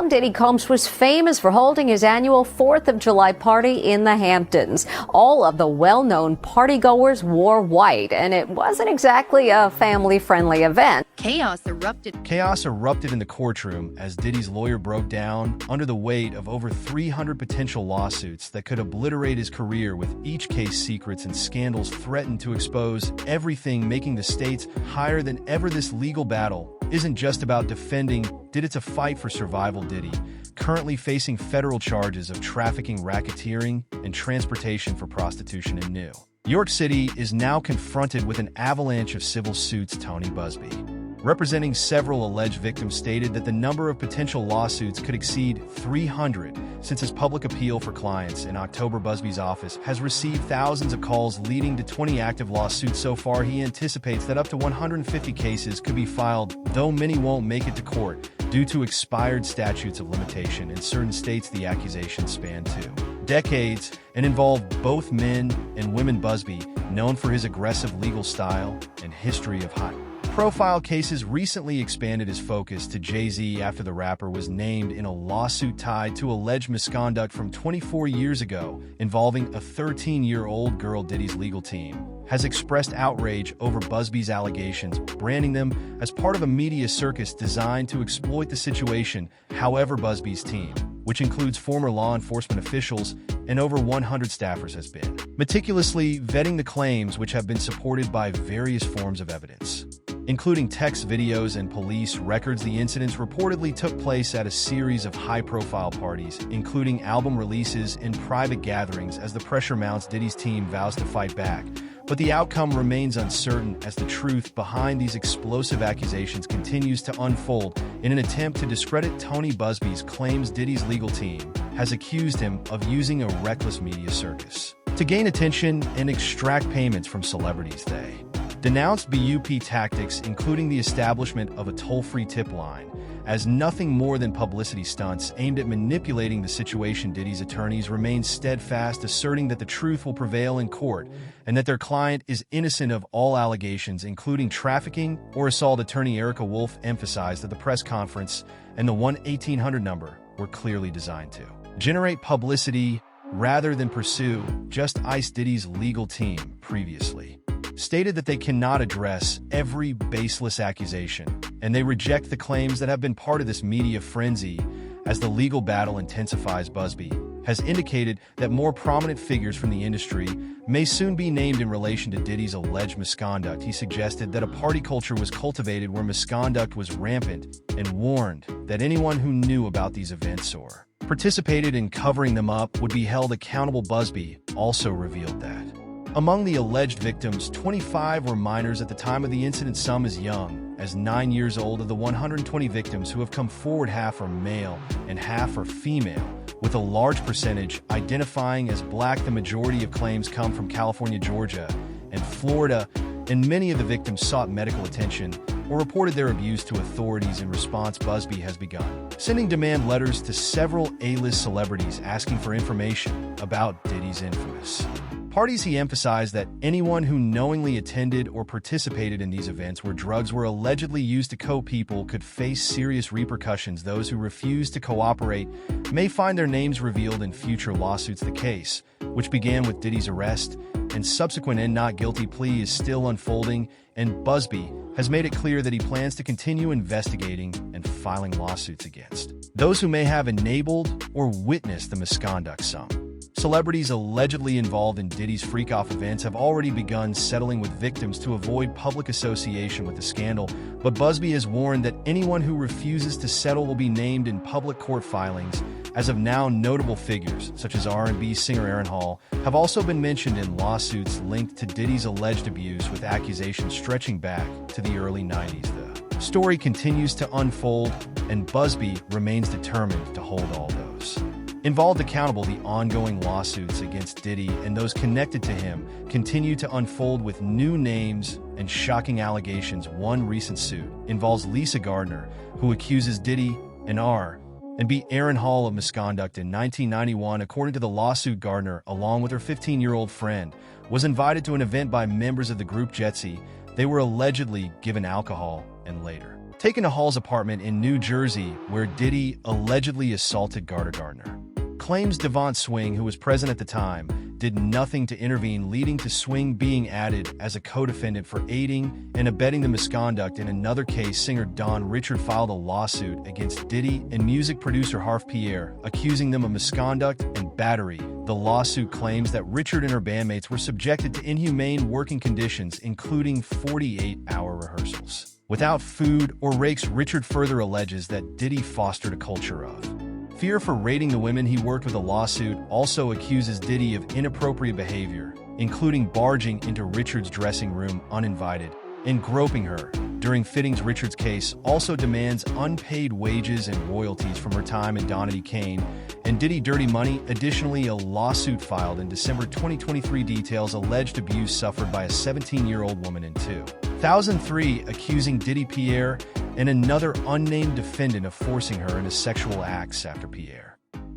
Diddy Combs was famous for holding his annual 4th of July party in the Hamptons. All of the well-known partygoers wore white, and it wasn't exactly a family-friendly event. Chaos erupted in the courtroom as Diddy's lawyer broke down under the weight of over 300 potential lawsuits that could obliterate his career, with each case secrets and scandals threatened to expose everything, making the stakes higher than ever. This legal battle isn't just about defending Diddy, it's a fight for survival. Diddy, currently facing federal charges of trafficking, racketeering, and transportation for prostitution in New York City, is now confronted with an avalanche of civil suits. Tony Busby, representing several alleged victims, stated that the number of potential lawsuits could exceed 300 since his public appeal for clients in October. Busby's office has received thousands of calls, leading to 20 active lawsuits so far. He anticipates that up to 150 cases could be filed, though many won't make it to court due to expired statutes of limitation in certain states. The accusations span 2 decades and involve both men and women. Busby, known for his aggressive legal style and history of high-profile cases, recently expanded his focus to Jay-Z after the rapper was named in a lawsuit tied to alleged misconduct from 24 years ago involving a 13-year-old girl. Diddy's legal team has expressed outrage over Busby's allegations, branding them as part of a media circus designed to exploit the situation. However, Busby's team, which includes former law enforcement officials and over 100 staffers, has been meticulously vetting the claims, which have been supported by various forms of evidence, including text, videos, and police records. The incidents reportedly took place at a series of high-profile parties, including album releases and private gatherings. As the pressure mounts, Diddy's team vows to fight back, but the outcome remains uncertain as the truth behind these explosive accusations continues to unfold. In an attempt to discredit Tony Busby's claims, Diddy's legal team has accused him of using a reckless media circus to gain attention and extract payments from celebrities. They denounced BUP tactics, including the establishment of a toll-free tip line, as nothing more than publicity stunts aimed at manipulating the situation. Diddy's attorneys remain steadfast, asserting that the truth will prevail in court and that their client is innocent of all allegations, including trafficking or assault. Attorney Erica Wolf emphasized that the press conference and the 1-1800 number were clearly designed to generate publicity rather than pursue justice. Diddy's legal team previously stated that they cannot address every baseless accusation, and they reject the claims that have been part of this media frenzy as the legal battle intensifies. Busby has indicated that more prominent figures from the industry may soon be named in relation to Diddy's alleged misconduct. He suggested that a party culture was cultivated where misconduct was rampant and warned that anyone who knew about these events or participated in covering them up would be held accountable. Busby also revealed that among the alleged victims, 25 were minors at the time of the incident, some as young as 9 years old. Of the 120 victims who have come forward, half are male and half are female, with a large percentage identifying as Black. The majority of claims come from California, Georgia, and Florida, and many of the victims sought medical attention or reported their abuse to authorities. In response, Busby has begun sending demand letters to several A-list celebrities asking for information about Diddy's infamous parties. He emphasized that anyone who knowingly attended or participated in these events where drugs were allegedly used to cope people could face serious repercussions. Those who refuse to cooperate may find their names revealed in future lawsuits. The case, which began with Diddy's arrest and subsequent not guilty plea, is still unfolding, and Busby has made it clear that he plans to continue investigating and filing lawsuits against those who may have enabled or witnessed the misconduct. Some celebrities allegedly involved in Diddy's freak-off events have already begun settling with victims to avoid public association with the scandal, but Busby has warned that anyone who refuses to settle will be named in public court filings. As of now, notable figures such as R&B singer Aaron Hall have also been mentioned in lawsuits linked to Diddy's alleged abuse, with accusations stretching back to the early 90s. The story continues to unfold, and Busby remains determined to hold all those involved accountable. The ongoing lawsuits against Diddy and those connected to him continue to unfold with new names and shocking allegations. One recent suit involves Lisa Gardner, who accuses Diddy and R&B Aaron Hall of misconduct in 1991. According to the lawsuit, Gardner, along with her 15-year-old friend, was invited to an event by members of the group Jetsy. They were allegedly given alcohol and later. Taken to Hall's apartment in New Jersey, where Diddy allegedly assaulted Garter Gardner. Claims Devon Swing, who was present at the time, did nothing to intervene, leading to Swing being added as a co-defendant for aiding and abetting the misconduct. In another case, singer Don Richard filed a lawsuit against Diddy and music producer Harv Pierre, accusing them of misconduct and battery. The lawsuit claims that Richard and her bandmates were subjected to inhumane working conditions, including 48-hour rehearsals without food or breaks. Richard further alleges that Diddy fostered a culture of fear for raiding the women he worked with. A lawsuit also accuses Diddy of inappropriate behavior, including barging into Richard's dressing room uninvited and groping her during fittings. Richard's case also demands unpaid wages and royalties from her time in Donny Kane and Diddy Dirty Money. Additionally, a lawsuit filed in December 2023 details alleged abuse suffered by a 17-year-old woman in 2003, accusing Diddy Pierre and another unnamed defendant of forcing her into sexual acts after Pierre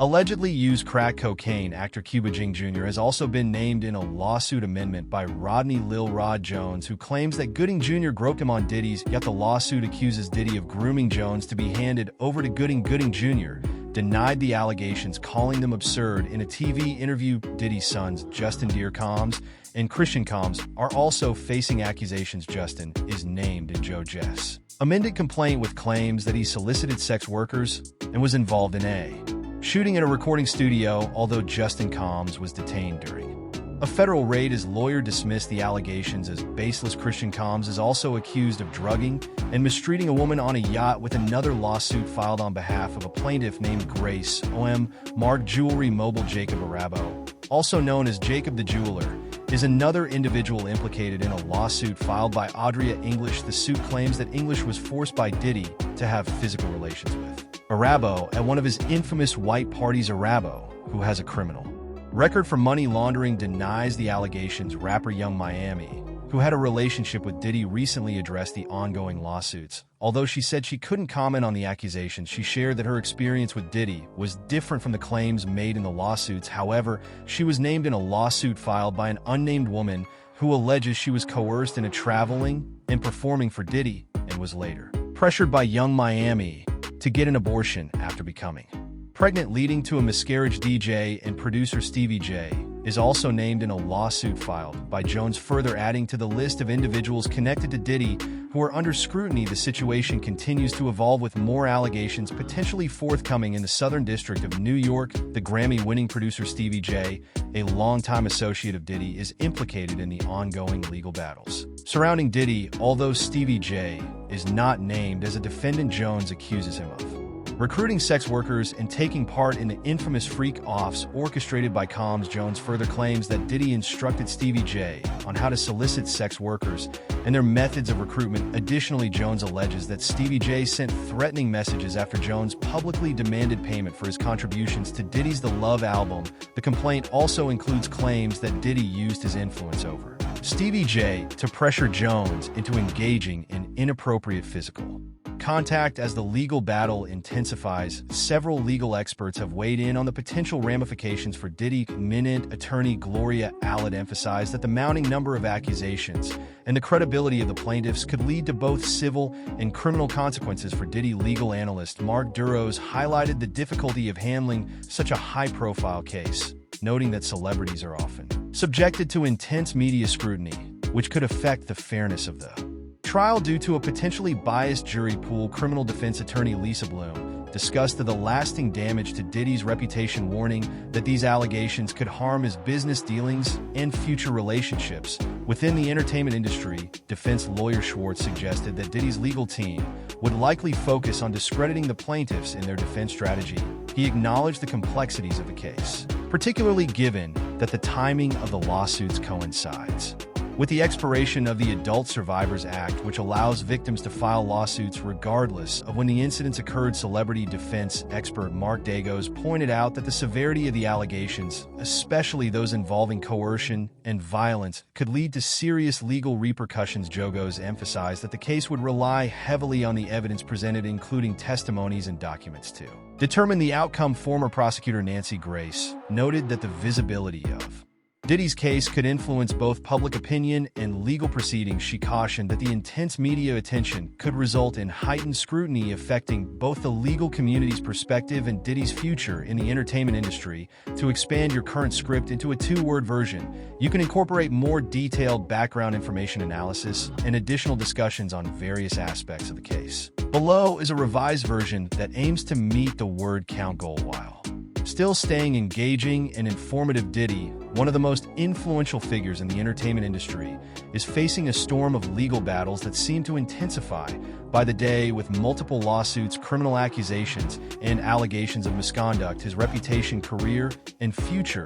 allegedly used crack cocaine. Actor Cuba Gooding Jr. has also been named in a lawsuit amendment by Rodney Lil Rod Jones, who claims that Gooding Jr. groped him on Diddy's, yet the lawsuit accuses Diddy of grooming Jones to be handed over to Gooding. Gooding Jr. denied the allegations, calling them absurd. In a TV interview, Diddy's sons, Justin Dear Combs and Christian Combs, are also facing accusations. Justin is named in Joe Jeff's amended complaint with claims that he solicited sex workers and was involved in a shooting at a recording studio, although Justin Combs was detained during a federal raid. His lawyer dismissed the allegations as baseless. Christian Combs is also accused of drugging and mistreating a woman on a yacht, with another lawsuit filed on behalf of a plaintiff named Grace O.M. Mark Jewelry Mogul. Jacob Arabo, also known as Jacob the Jeweler, is another individual implicated in a lawsuit filed by Audria English. The suit claims that English was forced by Diddy to have physical relations with Arabo at one of his infamous white parties. Arabo, who has a criminal record for money laundering, denies the allegations. Rapper Young Miami, who had a relationship with Diddy, recently addressed the ongoing lawsuits. Although she said she couldn't comment on the accusations, she shared that her experience with Diddy was different from the claims made in the lawsuits. However, she was named in a lawsuit filed by an unnamed woman who alleges she was coerced into traveling and performing for Diddy and was later pressured by Young Miami to get an abortion after becoming pregnant, leading to a miscarriage. DJ and producer Stevie J is also named in a lawsuit filed by Jones, further adding to the list of individuals connected to Diddy who are under scrutiny. The situation continues to evolve, with more allegations potentially forthcoming in the Southern District of New York. The Grammy-winning producer Stevie J, a longtime associate of Diddy, is implicated in the ongoing legal battles surrounding Diddy, although Stevie J is not named as a defendant. Jones accuses him of recruiting sex workers and taking part in the infamous freak-offs orchestrated by Combs. Jones further claims that Diddy instructed Stevie J on how to solicit sex workers and their methods of recruitment. Additionally, Jones alleges that Stevie J sent threatening messages after Jones publicly demanded payment for his contributions to Diddy's The Love album. The complaint also includes claims that Diddy used his influence over Stevie J to pressure Jones into engaging in inappropriate physical contact. As the legal battle intensifies, several legal experts have weighed in on the potential ramifications for Diddy. Eminent attorney Gloria Allred emphasized that the mounting number of accusations and the credibility of the plaintiffs could lead to both civil and criminal consequences for Diddy. Legal analyst Mark Duros highlighted the difficulty of handling such a high-profile case, noting that celebrities are often subjected to intense media scrutiny, which could affect the fairness of the trial due to a potentially biased jury pool. Criminal defense attorney Lisa Bloom discussed the lasting damage to Diddy's reputation, warning that these allegations could harm his business dealings and future relationships within the entertainment industry. Defense lawyer Schwartz suggested that Diddy's legal team would likely focus on discrediting the plaintiffs in their defense strategy. He acknowledged the complexities of the case, particularly given that the timing of the lawsuits coincides with the expiration of the Adult Survivors Act, which allows victims to file lawsuits regardless of when the incidents occurred. Celebrity defense expert Mark Dagos pointed out that the severity of the allegations, especially those involving coercion and violence, could lead to serious legal repercussions. Dagos emphasized that the case would rely heavily on the evidence presented, including testimonies and documents, to determine the outcome. Former prosecutor Nancy Grace noted that the visibility of Diddy's case could influence both public opinion and legal proceedings. She cautioned that the intense media attention could result in heightened scrutiny affecting both the legal community's perspective and Diddy's future in the entertainment industry. To expand your current script into a two-word version, you can incorporate more detailed background information analysis and additional discussions on various aspects of the case. Below is a revised version that aims to meet the word count goal while still staying engaging and informative. Diddy, one of the most influential figures in the entertainment industry, is facing a storm of legal battles that seem to intensify by the day, with multiple lawsuits, criminal accusations, and allegations of misconduct. His reputation, career, and future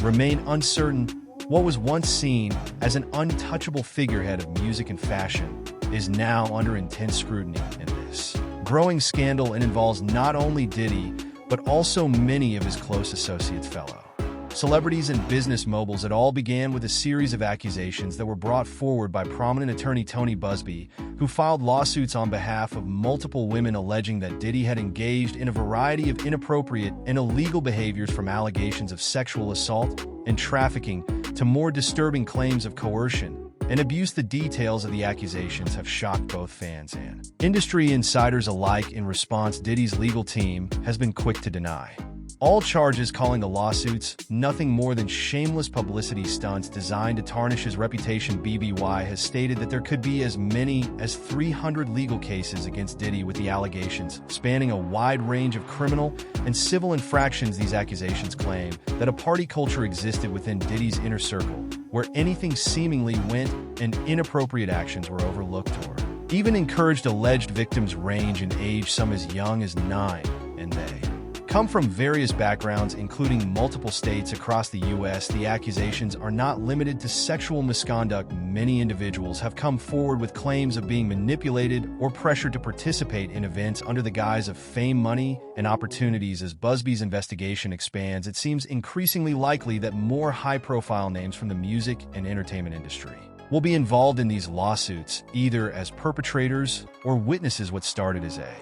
remain uncertain. What was once seen as an untouchable figurehead of music and fashion is now under intense scrutiny in this growing scandal, and involves not only Diddy, but also many of his close associates, fellow celebrities, and business moguls. It all began with a series of accusations that were brought forward by prominent attorney Tony Busby, who filed lawsuits on behalf of multiple women alleging that Diddy had engaged in a variety of inappropriate and illegal behaviors, from allegations of sexual assault and trafficking to more disturbing claims of coercion and abuse. The details of the accusations have shocked both fans and industry insiders alike. In response, Diddy's legal team has been quick to deny all charges, calling the lawsuits nothing more than shameless publicity stunts designed to tarnish his reputation. BBY has stated that there could be as many as 300 legal cases against Diddy, with the allegations spanning a wide range of criminal and civil infractions. These accusations claim that a party culture existed within Diddy's inner circle, where anything seemingly went and inappropriate actions were overlooked or even encouraged. Alleged victims range in age, some as young as 9, and they come from various backgrounds, including multiple states across the U.S. The accusations are not limited to sexual misconduct. Many individuals have come forward with claims of being manipulated or pressured to participate in events under the guise of fame, money, and opportunities. As Busby's investigation expands, it seems increasingly likely that more high-profile names from the music and entertainment industry will be involved in these lawsuits, either as perpetrators or witnesses. What started as a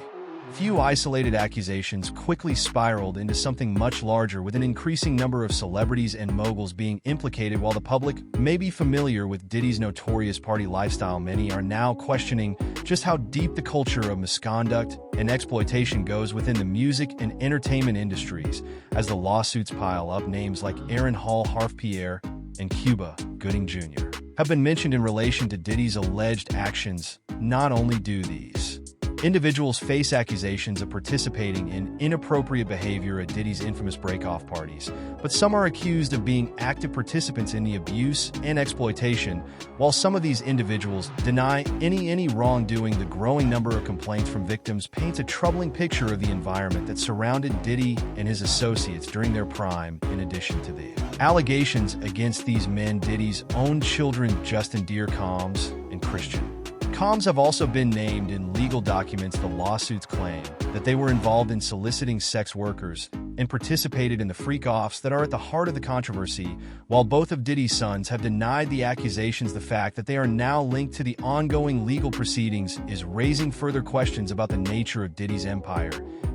few isolated accusations quickly spiraled into something much larger, with an increasing number of celebrities and moguls being implicated. While the public may be familiar with Diddy's notorious party lifestyle, many are now questioning just how deep the culture of misconduct and exploitation goes within the music and entertainment industries. As the lawsuits pile up, names like Aaron Hall, Harv Pierre, and Cuba Gooding Jr. have been mentioned in relation to Diddy's alleged actions. Not only do these individuals face accusations of participating in inappropriate behavior at Diddy's infamous break-off parties, but some are accused of being active participants in the abuse and exploitation. While some of these individuals deny any wrongdoing, the growing number of complaints from victims paints a troubling picture of the environment that surrounded Diddy and his associates during their prime. In addition to the allegations against these men, Diddy's own children, Justin Deere Combs and Christian Combs, have also been named in legal documents. The lawsuits claim that they were involved in soliciting sex workers and participated in the freak-offs that are at the heart of the controversy. While both of Diddy's sons have denied the accusations, the fact that they are now linked to the ongoing legal proceedings is raising further questions about the nature of Diddy's empire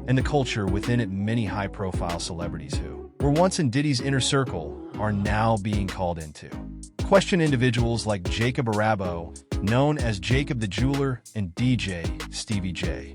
and the culture within it. Many high-profile celebrities who were once in Diddy's inner circle are now being called into question. Individuals like Jacob Arabo, known as Jacob the Jeweler, and DJ Stevie J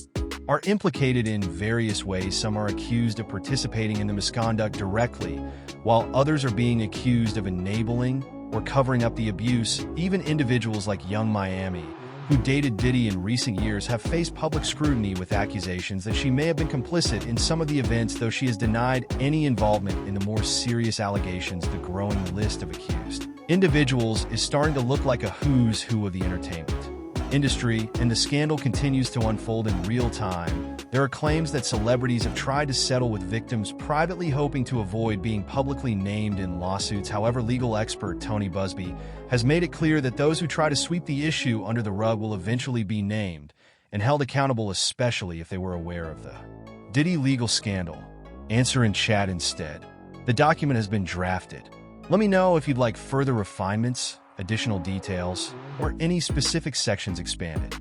are implicated in various ways. Some are accused of participating in the misconduct directly, while others are being accused of enabling or covering up the abuse. Even individuals like Young Miami, who dated Diddy in recent years, have faced public scrutiny with accusations that she may have been complicit in some of the events, though she has denied any involvement in the more serious allegations. The growing list of accused individuals is starting to look like a who's who of the entertainment industry, and the scandal continues to unfold in real time. There are claims that celebrities have tried to settle with victims privately, hoping to avoid being publicly named in lawsuits. However, legal expert Tony Busby has made it clear that those who try to sweep the issue under the rug will eventually be named and held accountable, especially if they were aware of the Diddy legal scandal. Answer in chat instead. The document has been drafted. Let me know if you'd like further refinements, additional details, or any specific sections expanded.